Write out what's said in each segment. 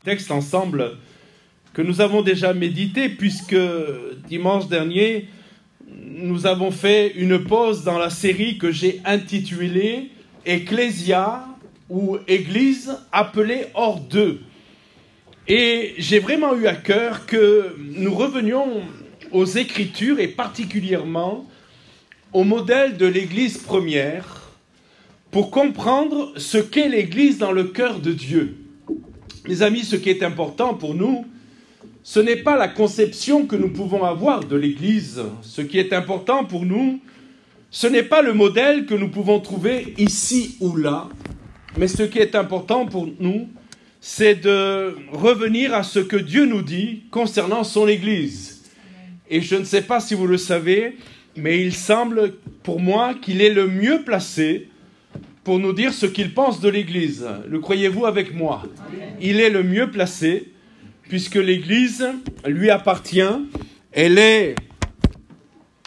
Texte ensemble que nous avons déjà médité puisque dimanche dernier nous avons fait une pause dans la série que j'ai intitulée Ecclésia ou Église appelée hors d'eux. Et j'ai vraiment eu à cœur que nous revenions aux Écritures et particulièrement au modèle de l'Église première pour comprendre ce qu'est l'Église dans le cœur de Dieu. Mes amis, ce qui est important pour nous, ce n'est pas la conception que nous pouvons avoir de l'Église. Ce qui est important pour nous, ce n'est pas le modèle que nous pouvons trouver ici ou là, mais ce qui est important pour nous, c'est de revenir à ce que Dieu nous dit concernant son Église. Et je ne sais pas si vous le savez, mais il semble pour moi qu'il est le mieux placé pour nous dire ce qu'il pense de l'Église. Le croyez-vous avec moi? Il est le mieux placé, puisque l'Église lui appartient. Elle est,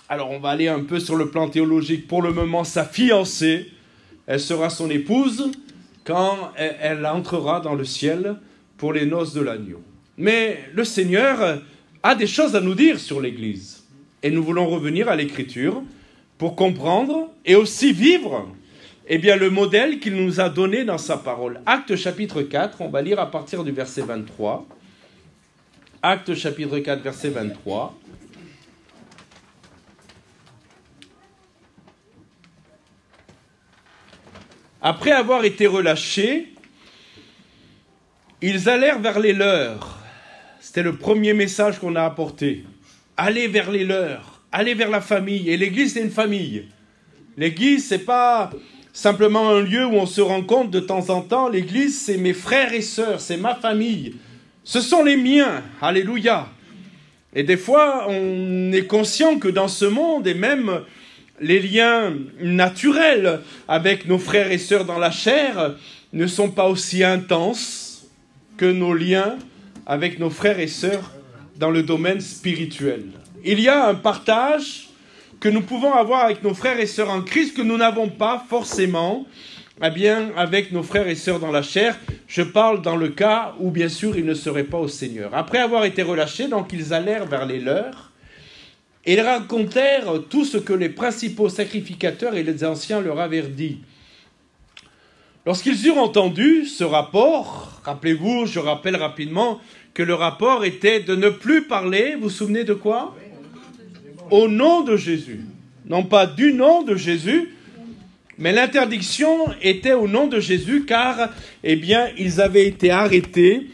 alors on va aller un peu sur le plan théologique, pour le moment sa fiancée. Elle sera son épouse quand elle entrera dans le ciel pour les noces de l'agneau. Mais le Seigneur a des choses à nous dire sur l'Église. Et nous voulons revenir à l'Écriture pour comprendre et aussi vivre le modèle qu'il nous a donné dans sa parole. Actes chapitre 4, on va lire à partir du verset 23. Actes chapitre 4, verset 23. Après avoir été relâchés, ils allèrent vers les leurs. C'était le premier message qu'on a apporté. Allez vers les leurs, allez vers la famille. Et l'Église, c'est une famille. L'Église, c'est pas simplement un lieu où on se rencontre de temps en temps. L'Église, c'est mes frères et sœurs, c'est ma famille. Ce sont les miens. Alléluia. Et des fois, on est conscient que dans ce monde, et même les liens naturels avec nos frères et sœurs dans la chair ne sont pas aussi intenses que nos liens avec nos frères et sœurs dans le domaine spirituel. Il y a un partage que nous pouvons avoir avec nos frères et sœurs en Christ que nous n'avons pas forcément avec nos frères et sœurs dans la chair. Je parle dans le cas où bien sûr ils ne seraient pas au Seigneur. Après avoir été relâchés, donc ils allèrent vers les leurs et ils racontèrent tout ce que les principaux sacrificateurs et les anciens leur avaient dit. Lorsqu'ils eurent entendu ce rapport, rappelez-vous, je rappelle rapidement que le rapport était de ne plus parler, vous vous souvenez de quoi? Au nom de Jésus. Non pas du nom de Jésus, mais l'interdiction était au nom de Jésus car, ils avaient été arrêtés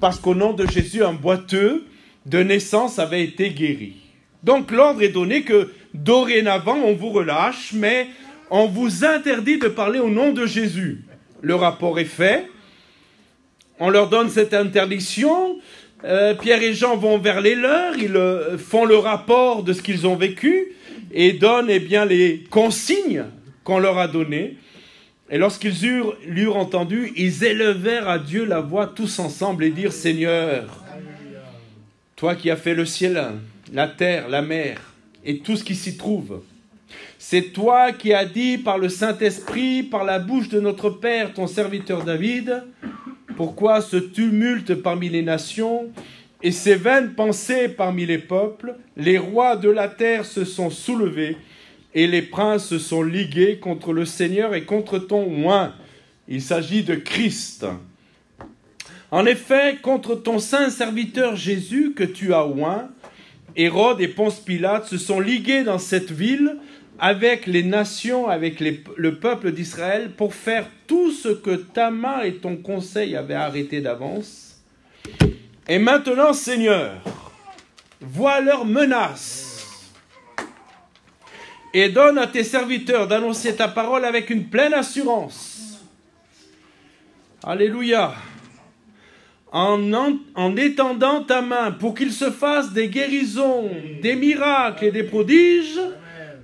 parce qu'au nom de Jésus, un boiteux de naissance avait été guéri. Donc l'ordre est donné que dorénavant, on vous relâche, mais on vous interdit de parler au nom de Jésus. Le rapport est fait. On leur donne cette interdiction. Pierre et Jean vont vers les leurs, ils font le rapport de ce qu'ils ont vécu et donnent les consignes qu'on leur a données. Et lorsqu'ils l'eurent entendu, ils élevèrent à Dieu la voix tous ensemble et dirent: Seigneur, toi qui as fait le ciel, la terre, la mer et tout ce qui s'y trouve, c'est toi qui as dit par le Saint-Esprit, par la bouche de notre Père, ton serviteur David, pourquoi ce tumulte parmi les nations et ces vaines pensées parmi les peuples? Les rois de la terre se sont soulevés et les princes se sont ligués contre le Seigneur et contre ton oint. Il s'agit de Christ. En effet, contre ton saint serviteur Jésus que tu as oint, Hérode et Ponce Pilate se sont ligués dans cette ville avec les nations, avec le peuple d'Israël, pour faire tout ce que ta main et ton conseil avaient arrêté d'avance. Et maintenant, Seigneur, vois leurs menaces et donne à tes serviteurs d'annoncer ta parole avec une pleine assurance. Alléluia. En étendant ta main pour qu'il se fasse des guérisons, des miracles et des prodiges,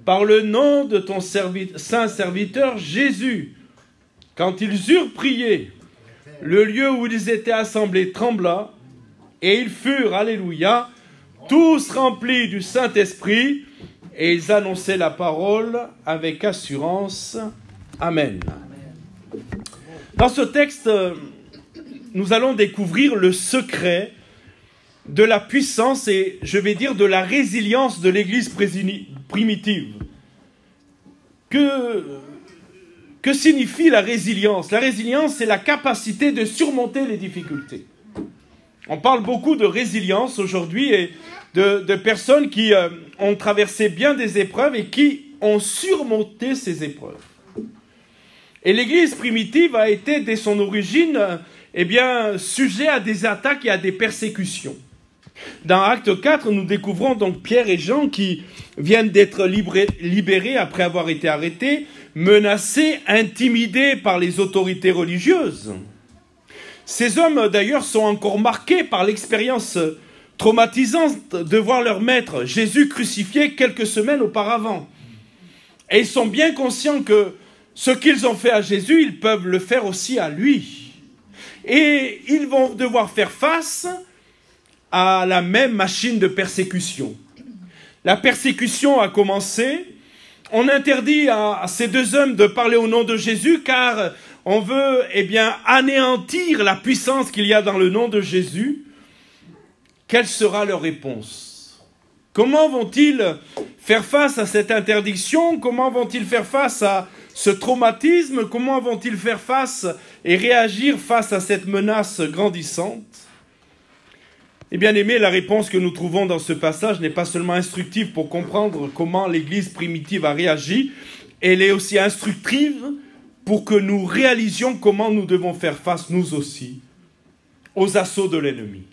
par le nom de ton saint serviteur Jésus. Quand ils eurent prié, le lieu où ils étaient assemblés trembla, et ils furent, alléluia, tous remplis du Saint-Esprit, et ils annonçaient la parole avec assurance. Amen. Dans ce texte, nous allons découvrir le secret de la puissance et, je vais dire, de la résilience de l'Église primitive. Que signifie la résilience? La résilience, c'est la capacité de surmonter les difficultés. On parle beaucoup de résilience aujourd'hui et de personnes qui ont traversé bien des épreuves et qui ont surmonté ces épreuves. Et l'Église primitive a été, dès son origine, sujet à des attaques et à des persécutions. Dans Acte 4, nous découvrons donc Pierre et Jean qui viennent d'être libérés après avoir été arrêtés, menacés, intimidés par les autorités religieuses. Ces hommes, d'ailleurs, sont encore marqués par l'expérience traumatisante de voir leur maître, Jésus, crucifié quelques semaines auparavant. Et ils sont bien conscients que ce qu'ils ont fait à Jésus, ils peuvent le faire aussi à lui. Et ils vont devoir faire face à la même machine de persécution. La persécution a commencé. On interdit à ces deux hommes de parler au nom de Jésus car on veut anéantir la puissance qu'il y a dans le nom de Jésus. Quelle sera leur réponse? Comment vont-ils faire face à cette interdiction? Comment vont-ils faire face à ce traumatisme? Comment vont-ils faire face et réagir face à cette menace grandissante? Eh bien aimé, la réponse que nous trouvons dans ce passage n'est pas seulement instructive pour comprendre comment l'Église primitive a réagi, elle est aussi instructive pour que nous réalisions comment nous devons faire face, nous aussi, aux assauts de l'ennemi.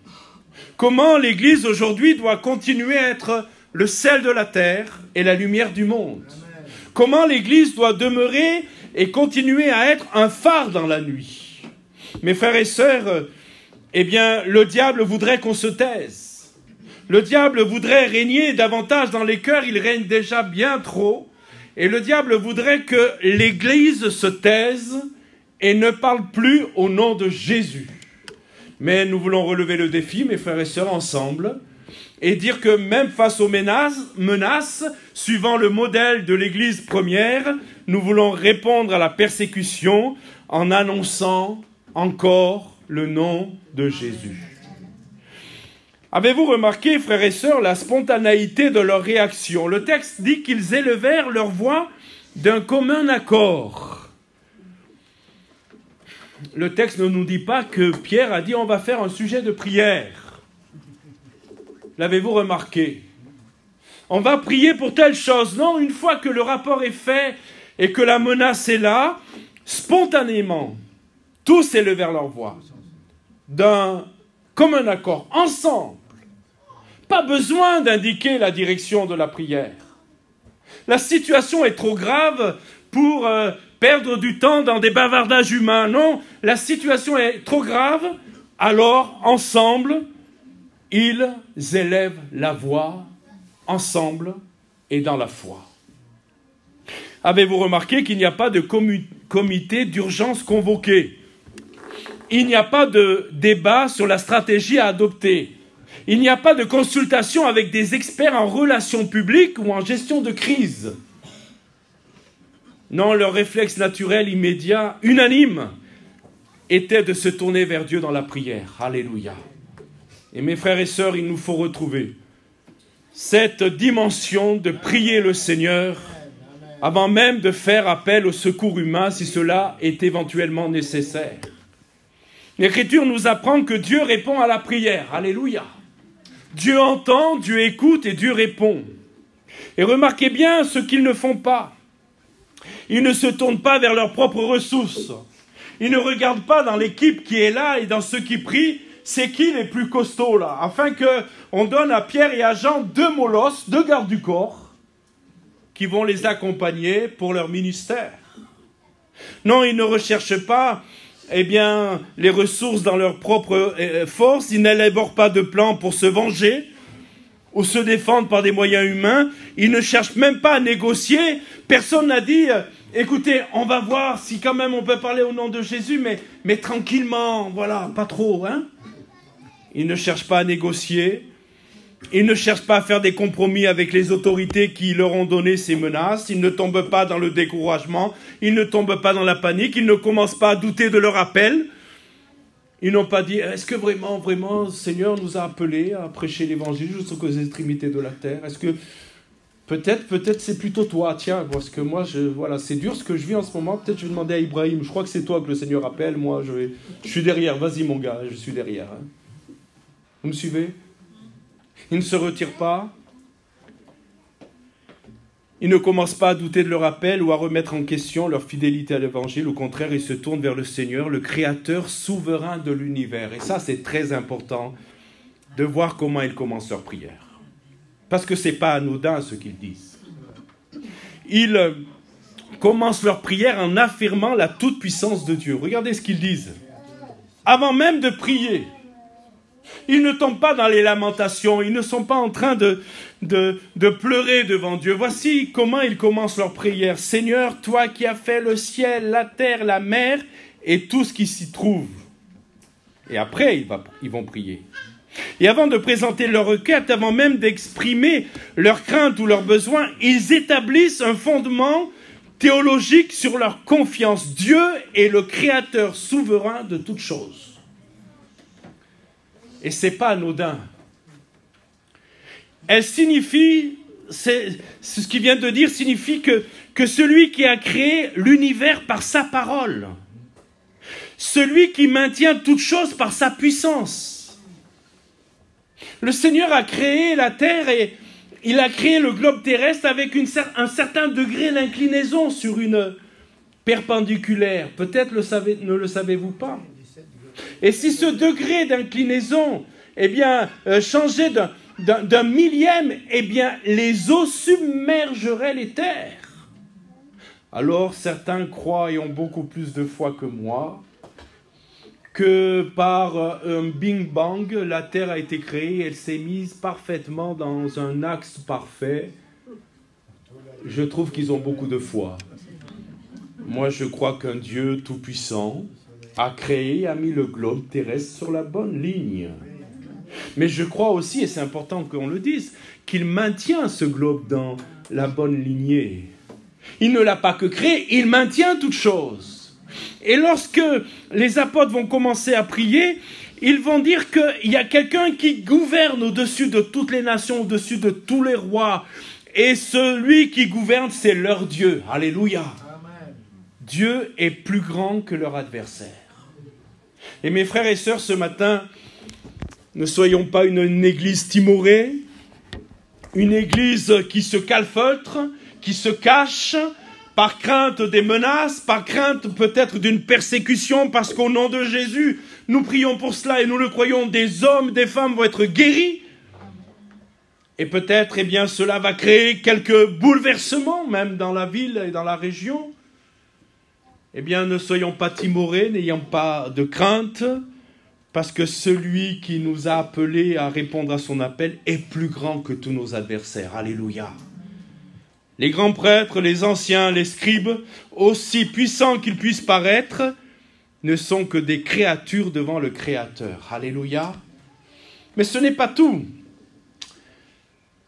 Comment l'Église aujourd'hui doit continuer à être le sel de la terre et la lumière du monde. Comment l'Église doit demeurer et continuer à être un phare dans la nuit. Mes frères et sœurs, le diable voudrait qu'on se taise. Le diable voudrait régner davantage dans les cœurs, il règne déjà bien trop. Et le diable voudrait que l'Église se taise et ne parle plus au nom de Jésus. Mais nous voulons relever le défi, mes frères et sœurs, ensemble, et dire que même face aux menaces, suivant le modèle de l'Église première, nous voulons répondre à la persécution en annonçant encore le nom de Jésus. Avez-vous remarqué, frères et sœurs, la spontanéité de leur réaction? Le texte dit qu'ils élevèrent leur voix d'un commun accord. Le texte ne nous dit pas que Pierre a dit « on va faire un sujet de prière ». L'avez-vous remarqué? On va prier pour telle chose. Non, une fois que le rapport est fait et que la menace est là, spontanément, tous élevèrent leur voix d'un commun accord, ensemble. Pas besoin d'indiquer la direction de la prière. La situation est trop grave pour perdre du temps dans des bavardages humains. Non, la situation est trop grave, alors ensemble, ils élèvent la voix, ensemble et dans la foi. Avez-vous remarqué qu'il n'y a pas de comité d'urgence convoqué? Il n'y a pas de débat sur la stratégie à adopter. Il n'y a pas de consultation avec des experts en relations publiques ou en gestion de crise. Non, leur réflexe naturel immédiat, unanime, était de se tourner vers Dieu dans la prière. Alléluia. Et mes frères et sœurs, il nous faut retrouver cette dimension de prier le Seigneur avant même de faire appel au secours humain si cela est éventuellement nécessaire. L'Écriture nous apprend que Dieu répond à la prière. Alléluia. Dieu entend, Dieu écoute et Dieu répond. Et remarquez bien ce qu'ils ne font pas. Ils ne se tournent pas vers leurs propres ressources. Ils ne regardent pas dans l'équipe qui est là et dans ceux qui prient, c'est qui les plus costauds là, afin qu'on donne à Pierre et à Jean 2 molosses, 2 gardes du corps, qui vont les accompagner pour leur ministère. Non, ils ne recherchent pas les ressources dans leur propre force, ils n'élaborent pas de plan pour se venger ou se défendre par des moyens humains, ils ne cherchent même pas à négocier, personne n'a dit écoutez, on va voir si quand même on peut parler au nom de Jésus, mais tranquillement, voilà, pas trop, hein. Ils ne cherchent pas à négocier, ils ne cherchent pas à faire des compromis avec les autorités qui leur ont donné ces menaces, ils ne tombent pas dans le découragement, ils ne tombent pas dans la panique, ils ne commencent pas à douter de leur appel. Ils n'ont pas dit, est-ce que vraiment, vraiment, le Seigneur nous a appelés à prêcher l'évangile jusqu'aux extrémités de la terre? Est-ce que peut-être c'est plutôt toi, tiens, parce que moi, voilà, c'est dur ce que je vis en ce moment, peut-être je vais demander à Ibrahim, je crois que c'est toi que le Seigneur appelle, moi, je suis derrière, vas-y mon gars, je suis derrière. Hein. Vous me suivez? Ils ne se retirent pas. Ils ne commencent pas à douter de leur appel ou à remettre en question leur fidélité à l'évangile. Au contraire, ils se tournent vers le Seigneur, le Créateur souverain de l'univers. Et ça, c'est très important de voir comment ils commencent leur prière. Parce que ce n'est pas anodin ce qu'ils disent. Ils commencent leur prière en affirmant la toute-puissance de Dieu. Regardez ce qu'ils disent. Avant même de prier, ils ne tombent pas dans les lamentations, ils ne sont pas en train de pleurer devant Dieu. Voici comment ils commencent leur prière. Seigneur, toi qui as fait le ciel, la terre, la mer et tout ce qui s'y trouve. Et après, ils vont prier. Et avant de présenter leur requête, avant même d'exprimer leurs craintes ou leurs besoins, ils établissent un fondement théologique sur leur confiance. Dieu est le créateur souverain de toutes choses. Et ce n'est pas anodin. Elle signifie, ce qu'il vient de dire signifie que celui qui a créé l'univers par sa parole, celui qui maintient toutes choses par sa puissance. Le Seigneur a créé la terre et il a créé le globe terrestre avec un certain degré d'inclinaison sur une perpendiculaire. Peut-être ne le savez-vous pas. Et si ce degré d'inclinaison, changeait d'un millième, les eaux submergeraient les terres. Alors certains croient et ont beaucoup plus de foi que moi que par un Big Bang, la Terre a été créée, elle s'est mise parfaitement dans un axe parfait. Je trouve qu'ils ont beaucoup de foi. Moi, je crois qu'un Dieu tout-puissant a créé, a mis le globe terrestre sur la bonne ligne. Mais je crois aussi, et c'est important qu'on le dise, qu'il maintient ce globe dans la bonne lignée. Il ne l'a pas que créé, il maintient toutes choses. Et lorsque les apôtres vont commencer à prier, ils vont dire qu'il y a quelqu'un qui gouverne au-dessus de toutes les nations, au-dessus de tous les rois. Et celui qui gouverne, c'est leur Dieu. Alléluia. Amen. Dieu est plus grand que leur adversaire. Et mes frères et sœurs, ce matin, ne soyons pas une église timorée, une église qui se calfeutre, qui se cache, par crainte des menaces, par crainte peut-être d'une persécution, parce qu'au nom de Jésus, nous prions pour cela et nous le croyons, des hommes, des femmes vont être guéris. Et peut-être, cela va créer quelques bouleversements, même dans la ville et dans la région. Ne soyons pas timorés, n'ayons pas de crainte, parce que celui qui nous a appelés à répondre à son appel est plus grand que tous nos adversaires. Alléluia. Les grands prêtres, les anciens, les scribes, aussi puissants qu'ils puissent paraître, ne sont que des créatures devant le Créateur. Alléluia. Mais ce n'est pas tout.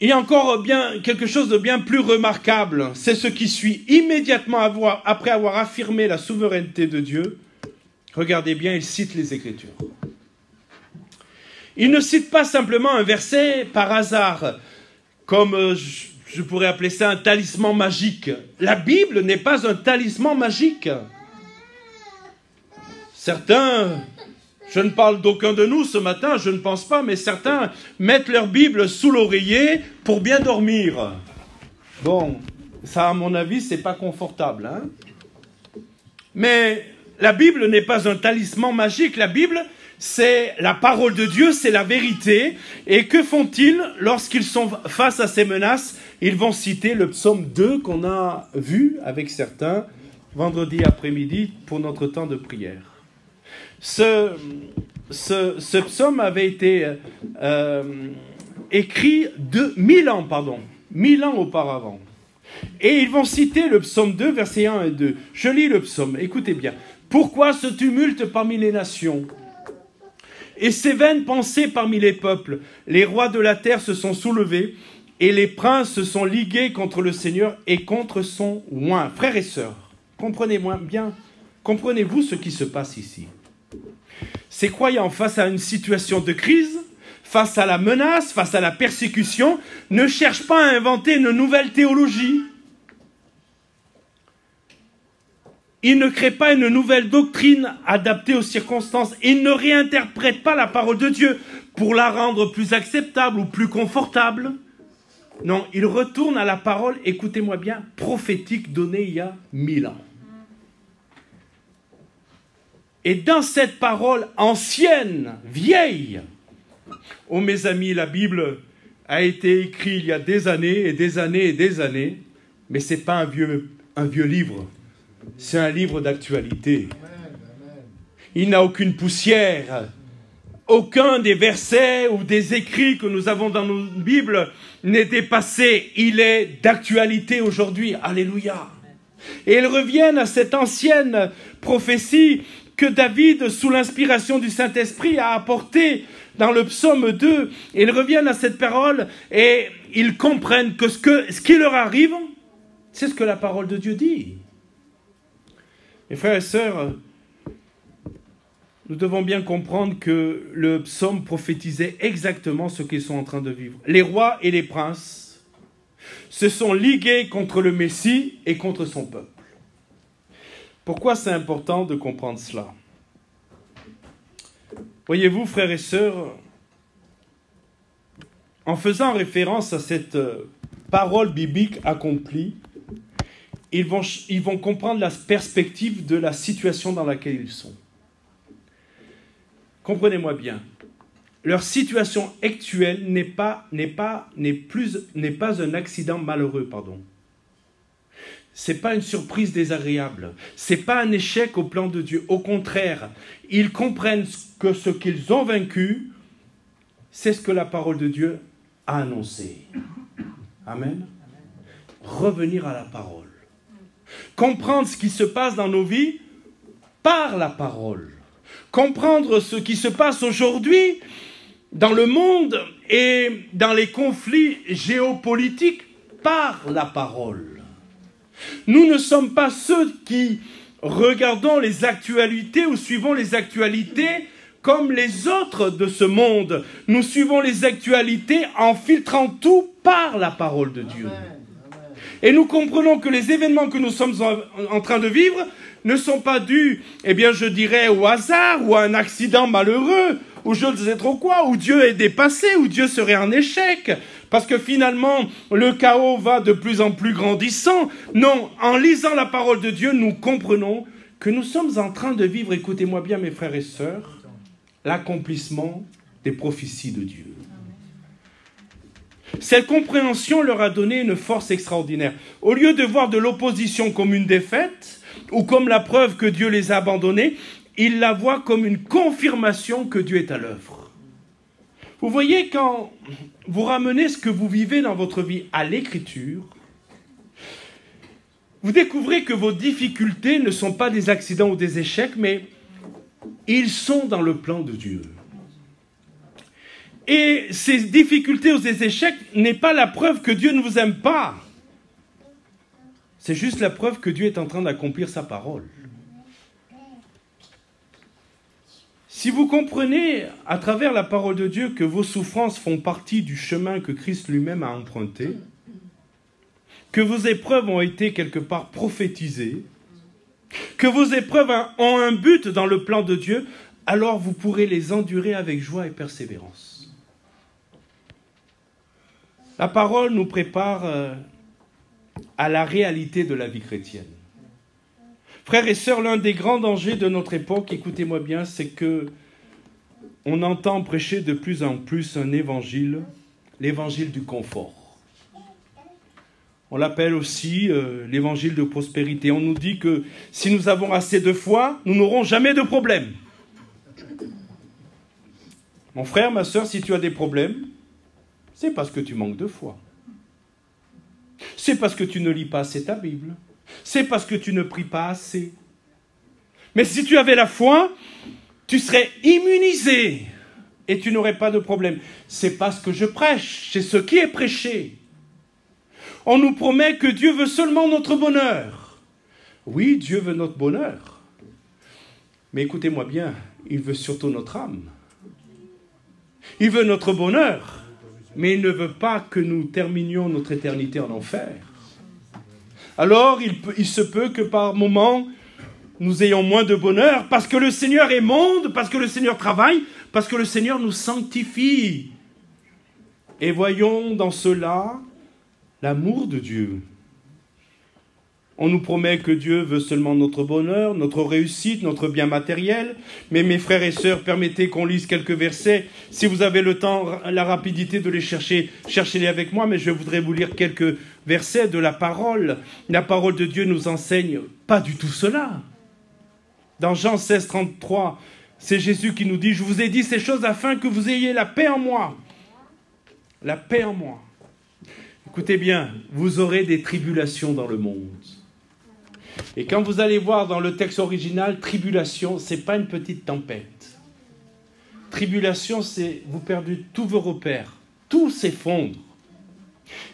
Il y a encore quelque chose de bien plus remarquable. C'est ce qui suit immédiatement après avoir affirmé la souveraineté de Dieu. Regardez bien, il cite les Écritures. Il ne cite pas simplement un verset par hasard, comme je pourrais appeler ça un talisman magique. La Bible n'est pas un talisman magique. Certains, je ne parle d'aucun de nous ce matin, je ne pense pas, mais certains mettent leur Bible sous l'oreiller pour bien dormir. Bon, ça à mon avis, c'est pas confortable, hein. Mais la Bible n'est pas un talisman magique. La Bible, c'est la parole de Dieu, c'est la vérité. Et que font-ils lorsqu'ils sont face à ces menaces? Ils vont citer le psaume 2 qu'on a vu avec certains vendredi après-midi pour notre temps de prière. Ce psaume avait été écrit 1000 ans auparavant. Et ils vont citer le psaume 2, versets 1 et 2. Je lis le psaume, écoutez bien. « Pourquoi ce tumulte parmi les nations ? Et ces vaines pensées parmi les peuples. Les rois de la terre se sont soulevés et les princes se sont ligués contre le Seigneur et contre son oint. » Frères et sœurs, comprenez-moi bien, comprenez-vous ce qui se passe ici? Ces croyants, face à une situation de crise, face à la menace, face à la persécution, ne cherchent pas à inventer une nouvelle théologie. Ils ne créent pas une nouvelle doctrine adaptée aux circonstances. Ils ne réinterprètent pas la parole de Dieu pour la rendre plus acceptable ou plus confortable. Non, ils retournent à la parole, écoutez-moi bien, prophétique donnée il y a 1000 ans. Et dans cette parole ancienne, vieille, oh mes amis, la Bible a été écrite il y a des années et des années et des années, mais ce n'est pas un vieux livre, c'est un livre d'actualité. Il n'a aucune poussière. Aucun des versets ou des écrits que nous avons dans nos Bibles n'est dépassé. Il est d'actualité aujourd'hui. Alléluia. Et ils reviennent à cette ancienne prophétie que David, sous l'inspiration du Saint-Esprit, a apportée dans le psaume 2. Ils reviennent à cette parole et ils comprennent que ce qui leur arrive, c'est ce que la parole de Dieu dit. Mes frères et sœurs, nous devons bien comprendre que le psaume prophétisait exactement ce qu'ils sont en train de vivre. Les rois et les princes se sont ligués contre le Messie et contre son peuple. Pourquoi c'est important de comprendre cela? Voyez-vous, frères et sœurs, en faisant référence à cette parole biblique accomplie, ils vont comprendre la perspective de la situation dans laquelle ils sont. Comprenez-moi bien, leur situation actuelle n'est pas un accident malheureux, C'est pas une surprise désagréable. C'est pas un échec au plan de Dieu. Au contraire, ils comprennent que ce qu'ils ont vaincu, c'est ce que la parole de Dieu a annoncé. Amen. Revenir à la parole. Comprendre ce qui se passe dans nos vies par la parole. Comprendre ce qui se passe aujourd'hui dans le monde et dans les conflits géopolitiques par la parole. Nous ne sommes pas ceux qui regardons les actualités ou suivons les actualités comme les autres de ce monde. Nous suivons les actualités en filtrant tout par la parole de Dieu. Et nous comprenons que les événements que nous sommes en train de vivre ne sont pas dus, je dirais, au hasard ou à un accident malheureux, ou je ne sais trop quoi, où Dieu est dépassé, où Dieu serait en échec, parce que finalement, le chaos va de plus en plus grandissant. Non, en lisant la parole de Dieu, nous comprenons que nous sommes en train de vivre, écoutez-moi bien mes frères et sœurs, l'accomplissement des prophéties de Dieu. Cette compréhension leur a donné une force extraordinaire. Au lieu de voir de l'opposition comme une défaite, ou comme la preuve que Dieu les a abandonnés, ils la voient comme une confirmation que Dieu est à l'œuvre. Vous voyez, quand vous ramenez ce que vous vivez dans votre vie à l'Écriture, vous découvrez que vos difficultés ne sont pas des accidents ou des échecs, mais ils sont dans le plan de Dieu. Et ces difficultés ou ces échecs n'est pas la preuve que Dieu ne vous aime pas. C'est juste la preuve que Dieu est en train d'accomplir sa parole. Si vous comprenez à travers la parole de Dieu que vos souffrances font partie du chemin que Christ lui-même a emprunté, que vos épreuves ont été quelque part prophétisées, que vos épreuves ont un but dans le plan de Dieu, alors vous pourrez les endurer avec joie et persévérance. La parole nous prépare à la réalité de la vie chrétienne. Frères et sœurs, l'un des grands dangers de notre époque, écoutez-moi bien, c'est que on entend prêcher de plus en plus un évangile, l'évangile du confort. On l'appelle aussi l'évangile de prospérité. On nous dit que si nous avons assez de foi, nous n'aurons jamais de problème. Mon frère, ma sœur, si tu as des problèmes, c'est parce que tu manques de foi. C'est parce que tu ne lis pas assez ta Bible. C'est parce que tu ne pries pas assez. Mais si tu avais la foi, tu serais immunisé et tu n'aurais pas de problème. C'est pas ce que je prêche, c'est ce qui est prêché. On nous promet que Dieu veut seulement notre bonheur. Oui, Dieu veut notre bonheur. Mais écoutez-moi bien, il veut surtout notre âme. Il veut notre bonheur, mais il ne veut pas que nous terminions notre éternité en enfer. Alors, il se peut que par moments, nous ayons moins de bonheur, parce que le Seigneur est monde, parce que le Seigneur travaille, parce que le Seigneur nous sanctifie. Et voyons dans cela l'amour de Dieu. On nous promet que Dieu veut seulement notre bonheur, notre réussite, notre bien matériel. Mais mes frères et sœurs, permettez qu'on lise quelques versets. Si vous avez le temps, la rapidité de les chercher, cherchez-les avec moi. Mais je voudrais vous lire quelques versets de la parole. La parole de Dieu nous enseigne pas du tout cela. Dans Jean 16, 33, c'est Jésus qui nous dit « Je vous ai dit ces choses afin que vous ayez la paix en moi. » La paix en moi. Écoutez bien, vous aurez des tribulations dans le monde. Et quand vous allez voir dans le texte original, tribulation, ce n'est pas une petite tempête. Tribulation, c'est vous perdez tous vos repères. Tout s'effondre.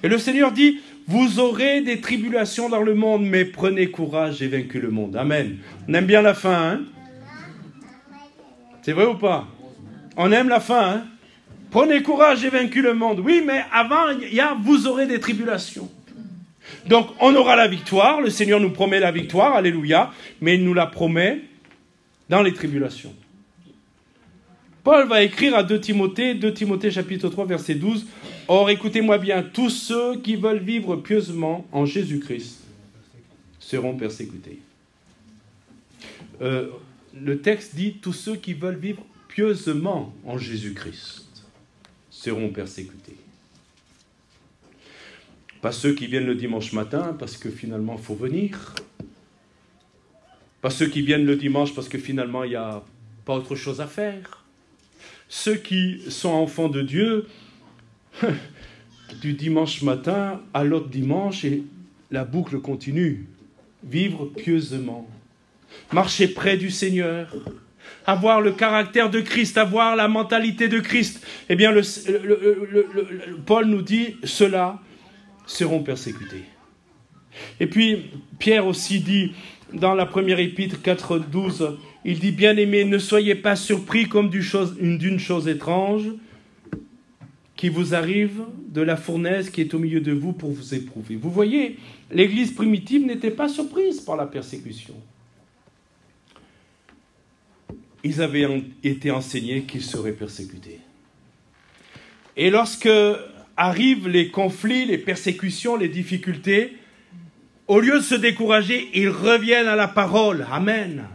Et le Seigneur dit, vous aurez des tribulations dans le monde, mais prenez courage, j'ai vaincu le monde. Amen. On aime bien la fin, hein? C'est vrai ou pas? On aime la fin, hein? Prenez courage, j'ai vaincu le monde. Oui, mais avant, il y a vous aurez des tribulations. Donc, on aura la victoire. Le Seigneur nous promet la victoire, alléluia. Mais il nous la promet dans les tribulations. Paul va écrire à 2 Timothée chapitre 3, verset 12. « Or, écoutez-moi bien, tous ceux qui veulent vivre pieusement en Jésus-Christ seront persécutés. » Le texte dit « tous ceux qui veulent vivre pieusement en Jésus-Christ seront persécutés. » Pas ceux qui viennent le dimanche matin parce que finalement il faut venir. Pas ceux qui viennent le dimanche parce que finalement il n'y a pas autre chose à faire. Ceux qui sont enfants de Dieu, du dimanche matin à l'autre dimanche, et la boucle continue. Vivre pieusement. Marcher près du Seigneur. Avoir le caractère de Christ, avoir la mentalité de Christ. Eh bien, Paul nous dit, ceux-là seront persécutés. Et puis, Pierre aussi dit, dans la première épître 4:12, il dit, bien-aimés, ne soyez pas surpris comme d'une chose étrange qui vous arrive de la fournaise qui est au milieu de vous pour vous éprouver. Vous voyez, l'Église primitive n'était pas surprise par la persécution. Ils avaient été enseignés qu'ils seraient persécutés. Et lorsque arrivent les conflits, les persécutions, les difficultés, au lieu de se décourager, ils reviennent à la parole. Amen.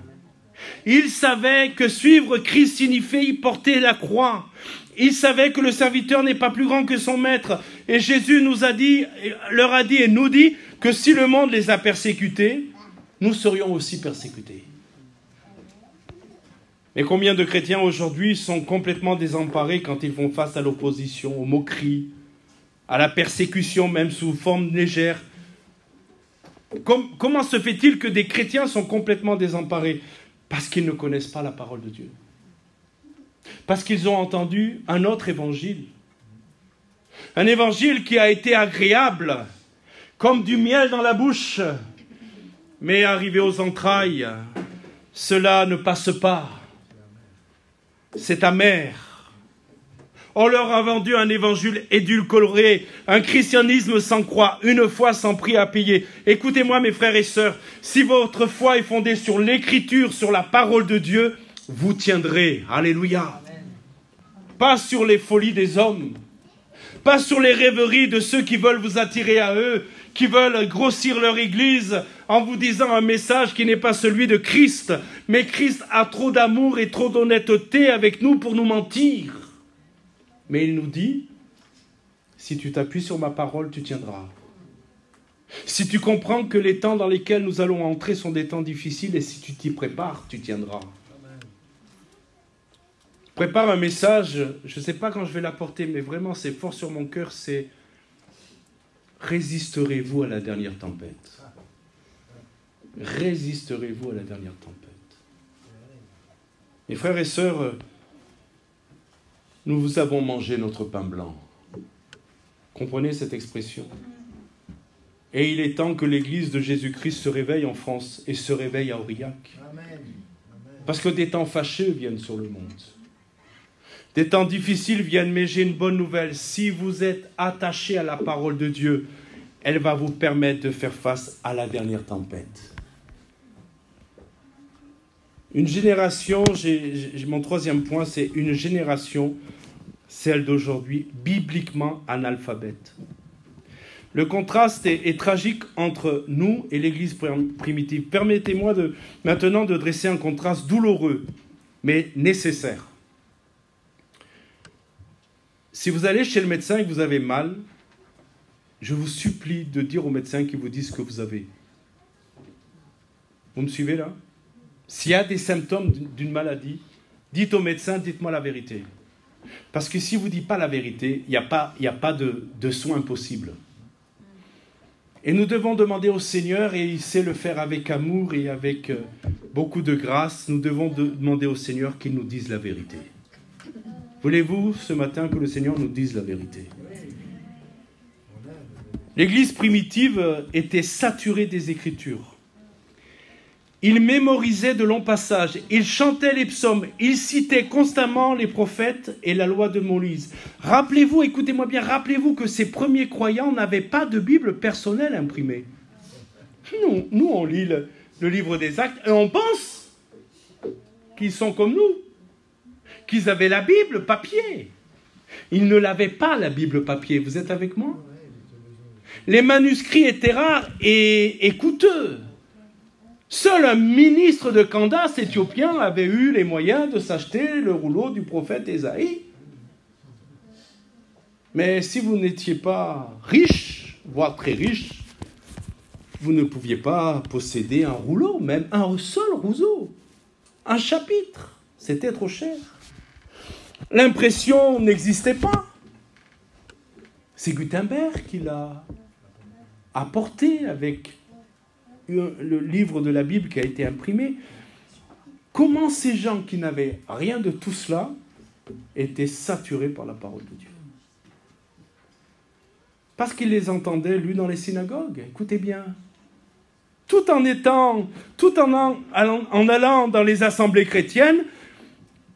Ils savaient que suivre Christ signifiait y porter la croix. Ils savaient que le serviteur n'est pas plus grand que son maître. Et Jésus leur a dit et nous dit que si le monde les a persécutés, nous serions aussi persécutés. Mais combien de chrétiens aujourd'hui sont complètement désemparés quand ils font face à l'opposition, aux moqueries, à la persécution même sous forme légère? Comment se fait-il que des chrétiens sont complètement désemparés? Parce qu'ils ne connaissent pas la parole de Dieu. Parce qu'ils ont entendu un autre évangile. Un évangile qui a été agréable, comme du miel dans la bouche, mais arrivé aux entrailles, cela ne passe pas. C'est amer. On leur a vendu un évangile édulcoré, un christianisme sans croix, une foi sans prix à payer. Écoutez-moi mes frères et sœurs, si votre foi est fondée sur l'écriture, sur la parole de Dieu, vous tiendrez. Alléluia. Amen. Pas sur les folies des hommes, pas sur les rêveries de ceux qui veulent vous attirer à eux, qui veulent grossir leur église en vous disant un message qui n'est pas celui de Christ. Mais Christ a trop d'amour et trop d'honnêteté avec nous pour nous mentir. Mais il nous dit, si tu t'appuies sur ma parole, tu tiendras. Si tu comprends que les temps dans lesquels nous allons entrer sont des temps difficiles, et si tu t'y prépares, tu tiendras. Prépare un message, je ne sais pas quand je vais l'apporter, mais vraiment c'est fort sur mon cœur, c'est résisterez-vous à la dernière tempête. Résisterez-vous à la dernière tempête. Mes frères et sœurs, nous vous avons mangé notre pain blanc. Comprenez cette expression? Et il est temps que l'Église de Jésus-Christ se réveille en France et se réveille à Aurillac. Amen. Parce que des temps fâcheux viennent sur le monde. Des temps difficiles viennent, mais j'ai une bonne nouvelle. Si vous êtes attaché à la parole de Dieu, elle va vous permettre de faire face à la dernière tempête. Une génération, mon troisième point, c'est une génération, celle d'aujourd'hui, bibliquement analphabète. Le contraste est tragique entre nous et l'Église primitive. Permettez-moi maintenant de dresser un contraste douloureux, mais nécessaire. Si vous allez chez le médecin et que vous avez mal, je vous supplie de dire au médecin qui vous dit ce que vous avez. Vous me suivez là? S'il y a des symptômes d'une maladie, dites au médecin, dites-moi la vérité. Parce que si vous ne dites pas la vérité, il n'y a pas de soin possible. Et nous devons demander au Seigneur, et il sait le faire avec amour et avec beaucoup de grâce, nous devons demander au Seigneur qu'il nous dise la vérité. Voulez-vous ce matin que le Seigneur nous dise la vérité? L'Église primitive était saturée des Écritures. Ils mémorisaient de longs passages, ils chantaient les psaumes, ils citaient constamment les prophètes et la loi de Moïse. Rappelez-vous, écoutez-moi bien, rappelez-vous que ces premiers croyants n'avaient pas de Bible personnelle imprimée. Nous on lit le livre des Actes et on pense qu'ils sont comme nous, qu'ils avaient la Bible papier. Ils ne l'avaient pas, la Bible papier. Vous êtes avec moi? Les manuscrits étaient rares et coûteux. Seul un ministre de Candace éthiopien avait eu les moyens de s'acheter le rouleau du prophète Ésaïe. Mais si vous n'étiez pas riche, voire très riche, vous ne pouviez pas posséder un rouleau, même un seul rouleau, un chapitre. C'était trop cher. L'impression n'existait pas. C'est Gutenberg qui l'a apporté avec le livre de la Bible qui a été imprimé. Comment ces gens qui n'avaient rien de tout cela étaient saturés par la parole de Dieu? Parce qu'ils les entendaient lus dans les synagogues. Écoutez bien. Tout en allant dans les assemblées chrétiennes,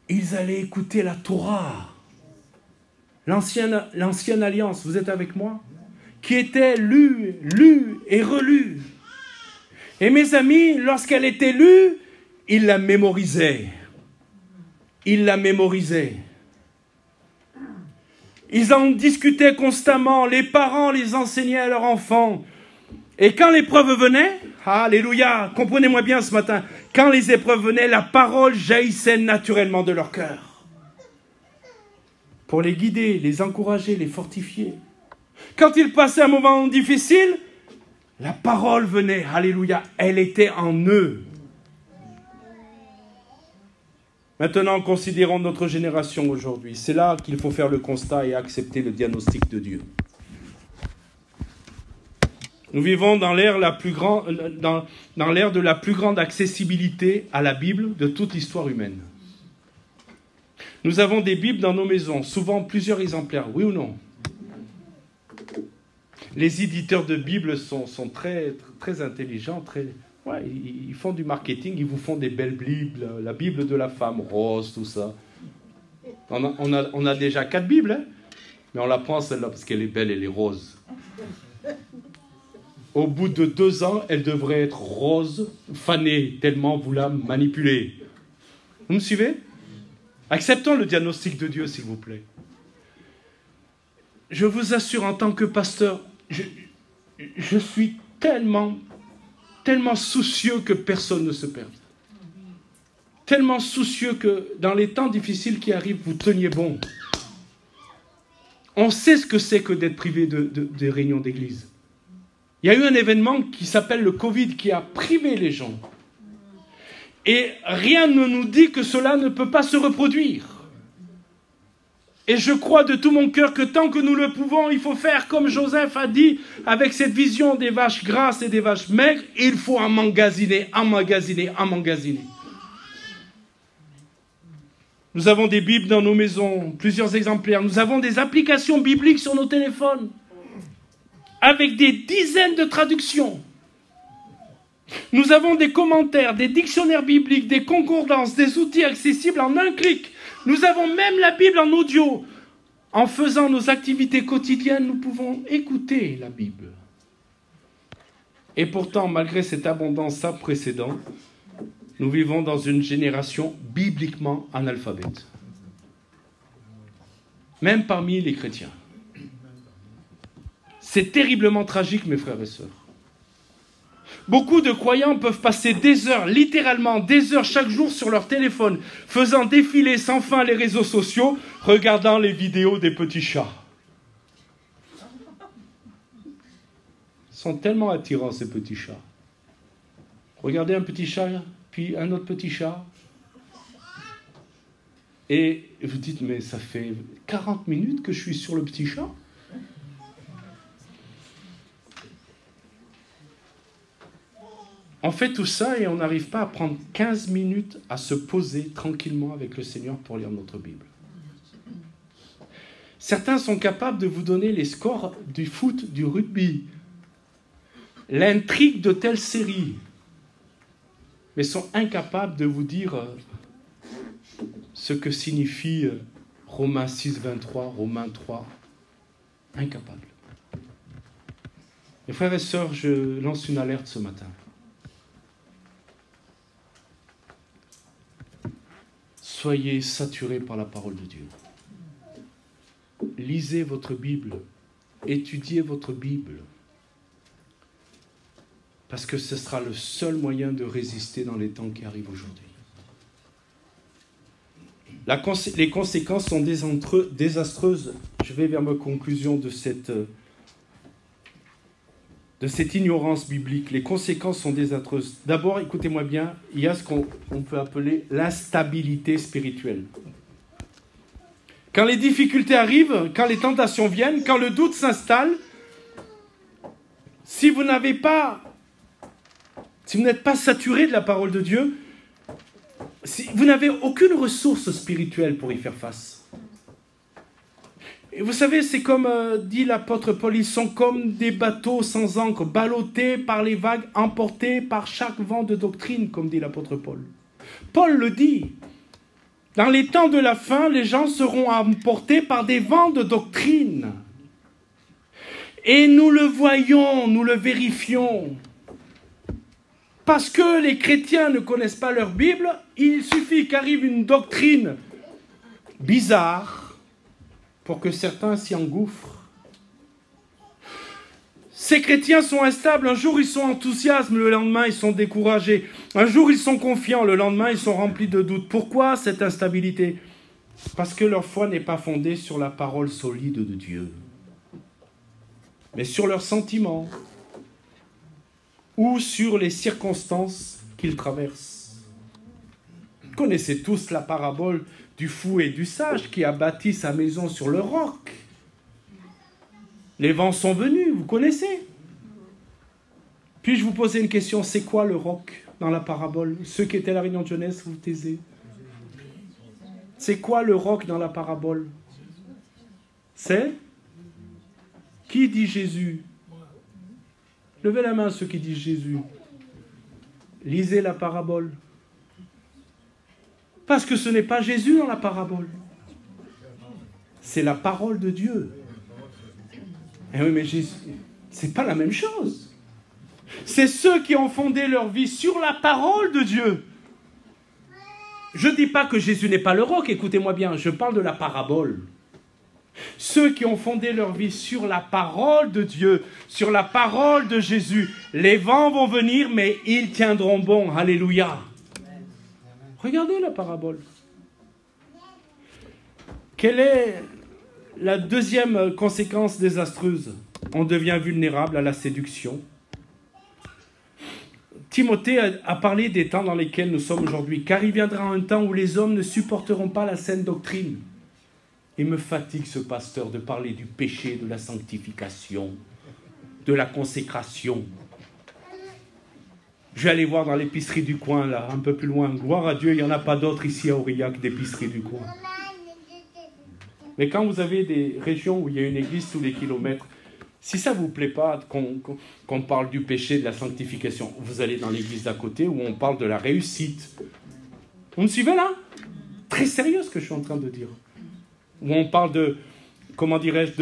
ils allaient écouter la Torah, l'ancienne alliance. Vous êtes avec moi? Qui était lue et relue. Et mes amis, lorsqu'elle était lue, ils la mémorisaient. Ils la mémorisaient. Ils en discutaient constamment. Les parents les enseignaient à leurs enfants. Et quand l'épreuve venait, alléluia, comprenez-moi bien ce matin, quand les épreuves venaient, la parole jaillissait naturellement de leur cœur. Pour les guider, les encourager, les fortifier. Quand ils passaient un moment difficile, la parole venait, alléluia, elle était en eux. Maintenant, considérons notre génération aujourd'hui. C'est là qu'il faut faire le constat et accepter le diagnostic de Dieu. Nous vivons dans l'ère de la plus grande accessibilité à la Bible de toute l'histoire humaine. Nous avons des Bibles dans nos maisons, souvent plusieurs exemplaires, oui ou non? Les éditeurs de Bibles sont très, très intelligents, ils font du marketing, ils vous font des belles Bibles, la Bible de la femme, rose, tout ça. On a déjà 4 Bibles, hein, mais on la prend celle-là parce qu'elle est belle, elle est rose. Au bout de 2 ans, elle devrait être rose, fanée, tellement vous la manipulez. Vous me suivez? Acceptons le diagnostic de Dieu, s'il vous plaît. Je vous assure, en tant que pasteur, je suis tellement soucieux que personne ne se perde. Tellement soucieux que dans les temps difficiles qui arrivent, vous teniez bon. On sait ce que c'est que d'être privé des réunions d'église. Il y a eu un événement qui s'appelle le Covid qui a privé les gens. Et rien ne nous dit que cela ne peut pas se reproduire. Et je crois de tout mon cœur que tant que nous le pouvons, il faut faire comme Joseph a dit, avec cette vision des vaches grasses et des vaches maigres, il faut emmagasiner. Nous avons des Bibles dans nos maisons, plusieurs exemplaires. Nous avons des applications bibliques sur nos téléphones, avec des dizaines de traductions. Nous avons des commentaires, des dictionnaires bibliques, des concordances, des outils accessibles en un clic. Nous avons même la Bible en audio. En faisant nos activités quotidiennes, nous pouvons écouter la Bible. Et pourtant, malgré cette abondance sans précédent, nous vivons dans une génération bibliquement analphabète. Même parmi les chrétiens. C'est terriblement tragique, mes frères et sœurs. Beaucoup de croyants peuvent passer des heures, littéralement des heures chaque jour sur leur téléphone, faisant défiler sans fin les réseaux sociaux, regardant les vidéos des petits chats. Ils sont tellement attirants, ces petits chats. Regardez un petit chat, puis un autre petit chat. Et vous dites, mais ça fait 40 minutes que je suis sur le petit chat. On fait tout ça et on n'arrive pas à prendre 15 minutes à se poser tranquillement avec le Seigneur pour lire notre Bible. Certains sont capables de vous donner les scores du foot, du rugby, l'intrigue de telle série, mais sont incapables de vous dire ce que signifie Romains 6, 23, Romains 3. Incapables. Mes frères et sœurs, je lance une alerte ce matin. Soyez saturés par la parole de Dieu. Lisez votre Bible. Étudiez votre Bible. Parce que ce sera le seul moyen de résister dans les temps qui arrivent aujourd'hui. Les conséquences sont désastreuses. Je vais vers ma conclusion de cette ignorance biblique. Les conséquences sont désastreuses. D'abord, écoutez-moi bien, il y a ce qu'on peut appeler l'instabilité spirituelle. Quand les difficultés arrivent, quand les tentations viennent, quand le doute s'installe, si vous n'êtes pas saturé de la parole de Dieu, vous n'avez aucune ressource spirituelle pour y faire face. Et vous savez, c'est comme dit l'apôtre Paul, ils sont comme des bateaux sans ancre, ballottés par les vagues, emportés par chaque vent de doctrine, comme dit l'apôtre Paul. Paul le dit. Dans les temps de la fin, les gens seront emportés par des vents de doctrine. Et nous le voyons, nous le vérifions. Parce que les chrétiens ne connaissent pas leur Bible, il suffit qu'arrive une doctrine bizarre pour que certains s'y engouffrent. Ces chrétiens sont instables. Un jour, ils sont enthousiastes, le lendemain, ils sont découragés. Un jour, ils sont confiants, le lendemain, ils sont remplis de doutes. Pourquoi cette instabilité? Parce que leur foi n'est pas fondée sur la parole solide de Dieu, mais sur leurs sentiments ou sur les circonstances qu'ils traversent. Vous connaissez tous la parabole du fou et du sage qui a bâti sa maison sur le roc. Les vents sont venus, vous connaissez. Puis-je vous poser une question, c'est quoi le roc dans la parabole? Ceux qui étaient à la réunion de jeunesse, vous taisez. C'est quoi le roc dans la parabole? C'est? Qui dit Jésus? Levez la main ceux qui disent Jésus. Lisez la parabole. Parce que ce n'est pas Jésus dans la parabole. C'est la parole de Dieu. Eh oui, mais Jésus, c'est pas la même chose. C'est ceux qui ont fondé leur vie sur la parole de Dieu. Je ne dis pas que Jésus n'est pas le roc, écoutez-moi bien, je parle de la parabole. Ceux qui ont fondé leur vie sur la parole de Dieu, sur la parole de Jésus, les vents vont venir, mais ils tiendront bon. Alléluia. Regardez la parabole. Quelle est la deuxième conséquence désastreuse? On devient vulnérable à la séduction. Timothée a parlé des temps dans lesquels nous sommes aujourd'hui, car il viendra un temps où les hommes ne supporteront pas la saine doctrine. Il me fatigue, ce pasteur, de parler du péché, de la sanctification, de la consécration. Je vais aller voir dans l'épicerie du coin, là, un peu plus loin. Gloire à Dieu, il n'y en a pas d'autres ici à Aurillac d'épicerie du coin. Mais quand vous avez des régions où il y a une église tous les kilomètres, Si ça ne vous plaît pas qu'on parle du péché, de la sanctification, vous allez dans l'église d'à côté où on parle de la réussite. Vous me suivez là? Très sérieux ce que je suis en train de dire. Où on parle de, comment dirais-je,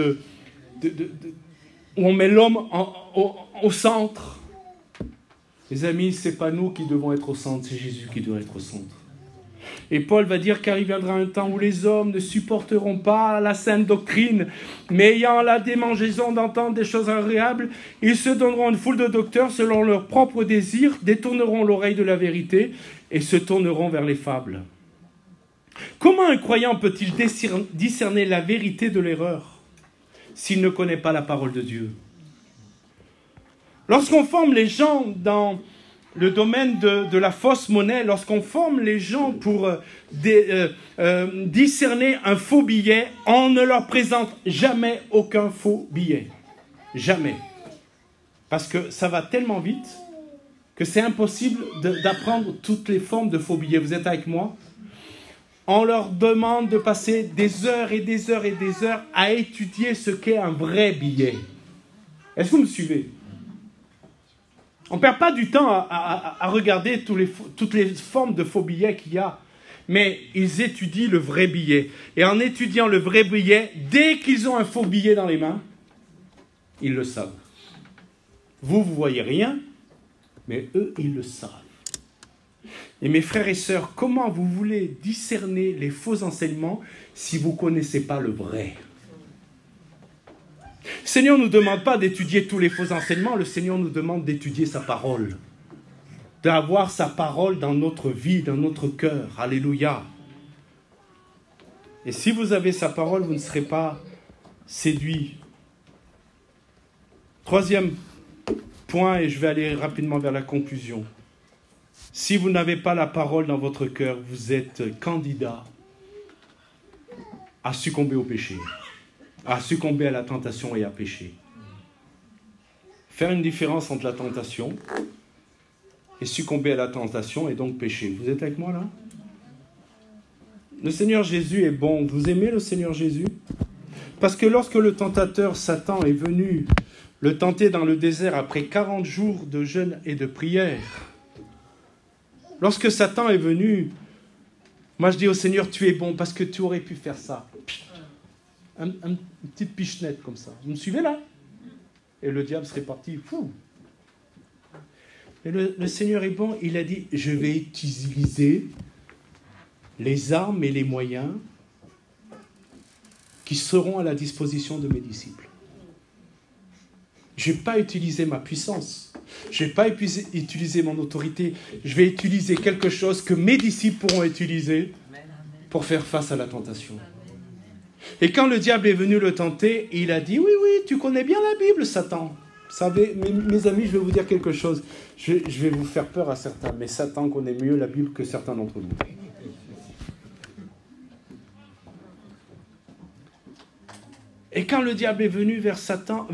où on met l'homme au centre. Les amis, ce n'est pas nous qui devons être au centre, c'est Jésus qui doit être au centre. Et Paul va dire car il viendra un temps où les hommes ne supporteront pas la sainte doctrine, mais ayant la démangeaison d'entendre des choses agréables, ils se donneront une foule de docteurs selon leurs propres désirs, détourneront l'oreille de la vérité et se tourneront vers les fables. Comment un croyant peut-il discerner la vérité de l'erreur s'il ne connaît pas la parole de Dieu? Lorsqu'on forme les gens dans le domaine de la fausse monnaie, lorsqu'on forme les gens pour discerner un faux billet, on ne leur présente jamais aucun faux billet. Jamais. Parce que ça va tellement vite que c'est impossible d'apprendre toutes les formes de faux billets. Vous êtes avec moi? On leur demande de passer des heures et des heures et des heures à étudier ce qu'est un vrai billet. Est-ce que vous me suivez? On ne perd pas du temps à regarder toutes les formes de faux billets qu'il y a. Mais ils étudient le vrai billet. Et en étudiant le vrai billet, dès qu'ils ont un faux billet dans les mains, ils le savent. Vous voyez rien, mais eux, ils le savent. Et mes frères et sœurs, comment vous voulez discerner les faux enseignements si vous ne connaissez pas le vrai? Le Seigneur ne nous demande pas d'étudier tous les faux enseignements, le Seigneur nous demande d'étudier sa parole. D'avoir sa parole dans notre vie, dans notre cœur. Alléluia. Et si vous avez sa parole, vous ne serez pas séduits. Troisième point, et je vais aller rapidement vers la conclusion. Si vous n'avez pas la parole dans votre cœur, vous êtes candidat à succomber au péché, à succomber à la tentation et à pécher. Faire une différence entre la tentation et succomber à la tentation et donc pécher. Vous êtes avec moi là? Le Seigneur Jésus est bon. Vous aimez le Seigneur Jésus? Parce que lorsque le tentateur Satan est venu le tenter dans le désert après 40 jours de jeûne et de prière, lorsque Satan est venu, moi je dis au Seigneur, tu es bon parce que tu aurais pu faire ça. Une petite pichenette comme ça. Vous me suivez là? Et le diable serait parti. Fou. Et le Seigneur est bon, il a dit, je vais utiliser les armes et les moyens qui seront à la disposition de mes disciples. Je ne vais pas utiliser ma puissance. Je ne vais pas utiliser mon autorité. Je vais utiliser quelque chose que mes disciples pourront utiliser pour faire face à la tentation. Et quand le diable est venu le tenter, il a dit, oui, tu connais bien la Bible, Satan. Vous savez, mes amis, je vais vous dire quelque chose. Je vais vous faire peur à certains, mais Satan connaît mieux la Bible que certains d'entre nous. Et quand le diable est venu vers Satan,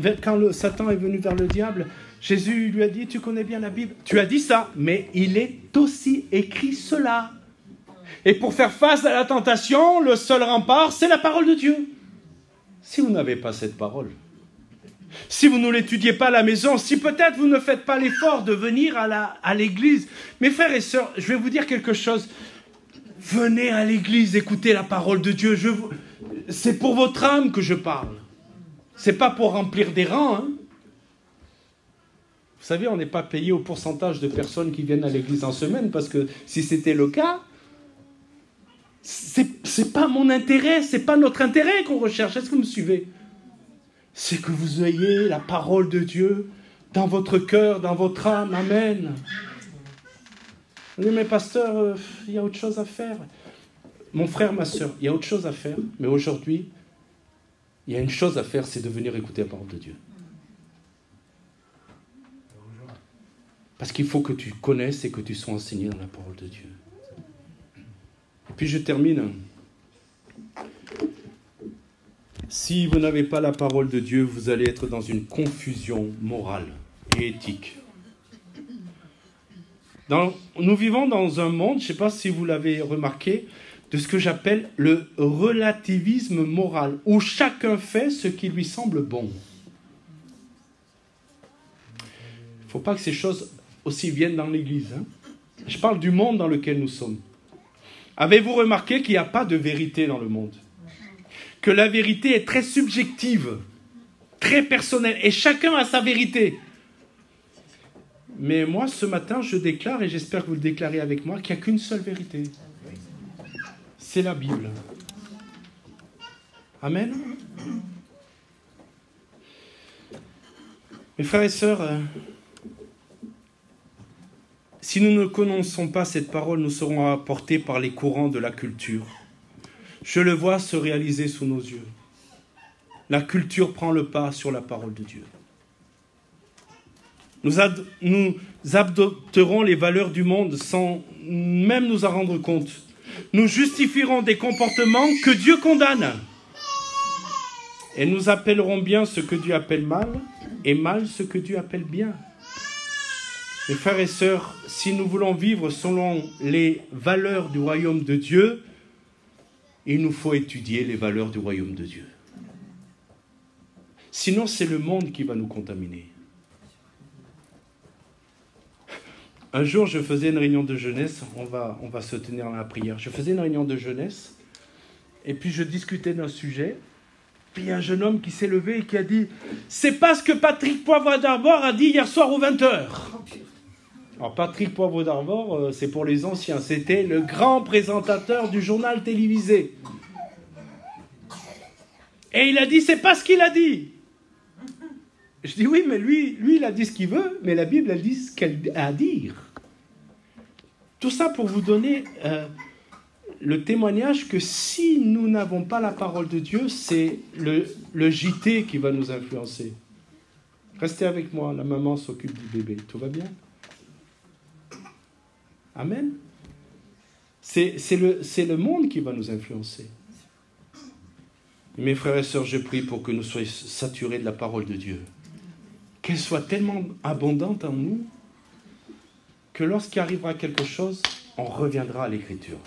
Satan est venu vers le diable, Jésus lui a dit, tu connais bien la Bible. Tu as dit ça, mais il est aussi écrit cela. Et pour faire face à la tentation, le seul rempart, c'est la parole de Dieu. Si vous n'avez pas cette parole, si vous ne l'étudiez pas à la maison, si peut-être vous ne faites pas l'effort de venir à l'église, mes frères et sœurs, je vais vous dire quelque chose. Venez à l'église, écoutez la parole de Dieu. C'est pour votre âme que je parle. C'est pas pour remplir des rangs. Hein. Vous savez, on n'est pas payé au pourcentage de personnes qui viennent à l'église en semaine, parce que si c'était le cas, c'est pas mon intérêt, c'est pas notre intérêt qu'on recherche. Est-ce que vous me suivez? C'est que vous ayez la parole de Dieu dans votre cœur, dans votre âme. Amen. Oui, mais pasteur, il y a autre chose à faire. Mon frère, ma soeur, il y a autre chose à faire. Mais aujourd'hui, il y a une chose à faire, c'est de venir écouter la parole de Dieu. Parce qu'il faut que tu connaisses et que tu sois enseigné dans la parole de Dieu. Et puis je termine. Si vous n'avez pas la parole de Dieu, vous allez être dans une confusion morale et éthique. Nous vivons dans un monde, je ne sais pas si vous l'avez remarqué, de ce que j'appelle le relativisme moral, où chacun fait ce qui lui semble bon. ne faut pas que ces choses aussi viennent dans l'Église. Hein. Je parle du monde dans lequel nous sommes. Avez-vous remarqué qu'il n'y a pas de vérité dans le monde? Que la vérité est très subjective, très personnelle, et chacun a sa vérité. Mais moi, ce matin, je déclare, et j'espère que vous le déclarez avec moi, qu'il n'y a qu'une seule vérité. C'est la Bible. Amen. Mes frères et sœurs, si nous ne connaissons pas cette parole, nous serons apportés par les courants de la culture. Je le vois se réaliser sous nos yeux. La culture prend le pas sur la parole de Dieu. Nous adopterons les valeurs du monde sans même nous en rendre compte. Nous justifierons des comportements que Dieu condamne. Et nous appellerons bien ce que Dieu appelle mal, et mal ce que Dieu appelle bien. Mes frères et sœurs, si nous voulons vivre selon les valeurs du royaume de Dieu, il nous faut étudier les valeurs du royaume de Dieu. Sinon, c'est le monde qui va nous contaminer. Un jour, je faisais une réunion de jeunesse, on va se tenir dans la prière. Je faisais une réunion de jeunesse, et puis je discutais d'un sujet, puis il y a un jeune homme qui s'est levé et qui a dit « C'est pas ce que Patrick Poivre d'Arvor a dit hier soir aux 20h ». Alors Patrick Poivre d'Arvor, c'est pour les anciens, c'était le grand présentateur du journal télévisé. Et il a dit « C'est pas ce qu'il a dit ». Je dis oui, mais lui, il a dit ce qu'il veut, mais la Bible, elle dit ce qu'elle a à dire. Tout ça pour vous donner le témoignage que si nous n'avons pas la parole de Dieu, c'est le JT qui va nous influencer. Restez avec moi, la maman s'occupe du bébé. Tout va bien? Amen. C'est le monde qui va nous influencer. Mes frères et sœurs, je prie pour que nous soyons saturés de la parole de Dieu. Qu'elle soit tellement abondante en nous que lorsqu'il arrivera quelque chose, on reviendra à l'Écriture.